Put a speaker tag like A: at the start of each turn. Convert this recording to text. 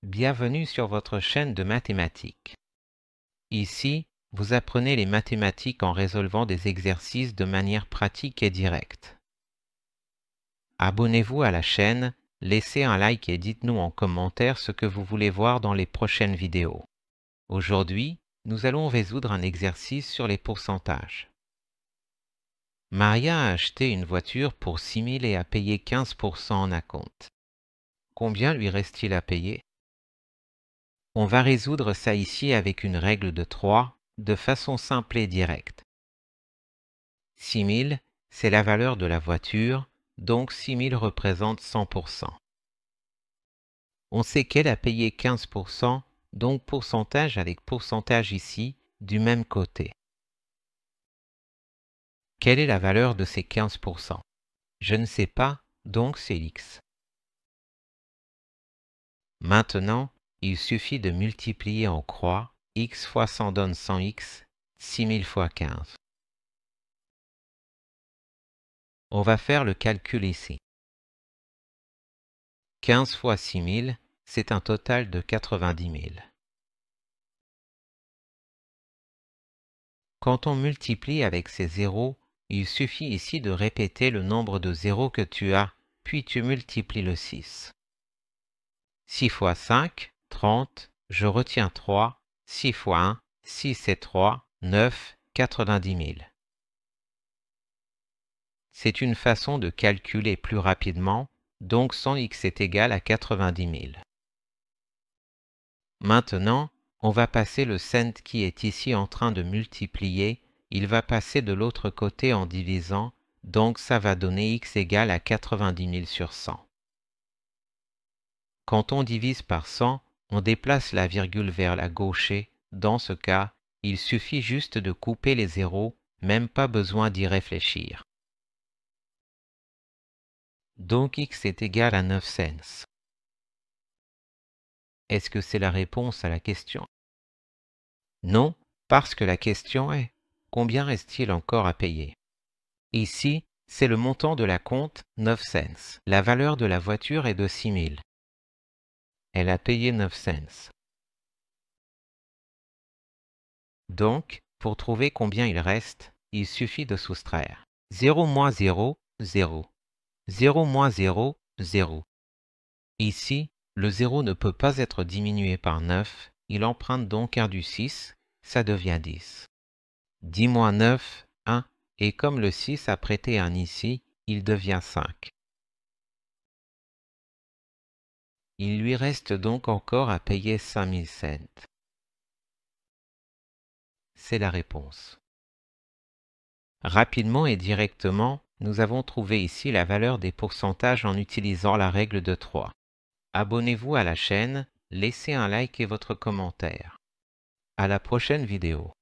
A: Bienvenue sur votre chaîne de mathématiques. Ici, vous apprenez les mathématiques en résolvant des exercices de manière pratique et directe. Abonnez-vous à la chaîne, laissez un like et dites-nous en commentaire ce que vous voulez voir dans les prochaines vidéos. Aujourd'hui, nous allons résoudre un exercice sur les pourcentages. Maria a acheté une voiture pour 6 000 et a payé 15% en acompte. Combien lui reste-t-il à payer? On va résoudre ça ici avec une règle de 3, de façon simple et directe. 6 000, c'est la valeur de la voiture, donc 6 000 représente 100%. On sait qu'elle a payé 15%, donc pourcentage avec pourcentage ici, du même côté. Quelle est la valeur de ces 15%? Je ne sais pas, donc c'est x. Maintenant, il suffit de multiplier en croix, x fois 100 donne 100x, 6000 fois 15. On va faire le calcul ici. 15 fois 6000, c'est un total de 90 000. Quand on multiplie avec ces zéros, il suffit ici de répéter le nombre de zéros que tu as, puis tu multiplies le 6. 6 fois 5, 30, je retiens 3, 6 fois 1, 6 et 3, 9, 90 000. C'est une façon de calculer plus rapidement, donc 100x est égal à 90 000. Maintenant, on va passer le cent qui est ici en train de multiplier, il va passer de l'autre côté en divisant, donc ça va donner x égale à 90 000 sur 100. Quand on divise par 100, on déplace la virgule vers la gauche et, dans ce cas, il suffit juste de couper les zéros, même pas besoin d'y réfléchir. Donc x est égal à 9 cents. Est-ce que c'est la réponse à la question? Non, parce que la question est « Combien reste-t-il encore à payer ?» Ici, c'est le montant de la compte 9 cents. La valeur de la voiture est de 6 000. Elle a payé 9 cents. Donc, pour trouver combien il reste, il suffit de soustraire. 0 moins 0, 0. 0 moins 0, 0. Ici, le 0 ne peut pas être diminué par 9, il emprunte donc un du 6, ça devient 10. 10 moins 9, 1, et comme le 6 a prêté 1 ici, il devient 5. Il lui reste donc encore à payer 5000 cents. C'est la réponse. Rapidement et directement, nous avons trouvé ici la valeur des pourcentages en utilisant la règle de 3. Abonnez-vous à la chaîne, laissez un like et votre commentaire. À la prochaine vidéo.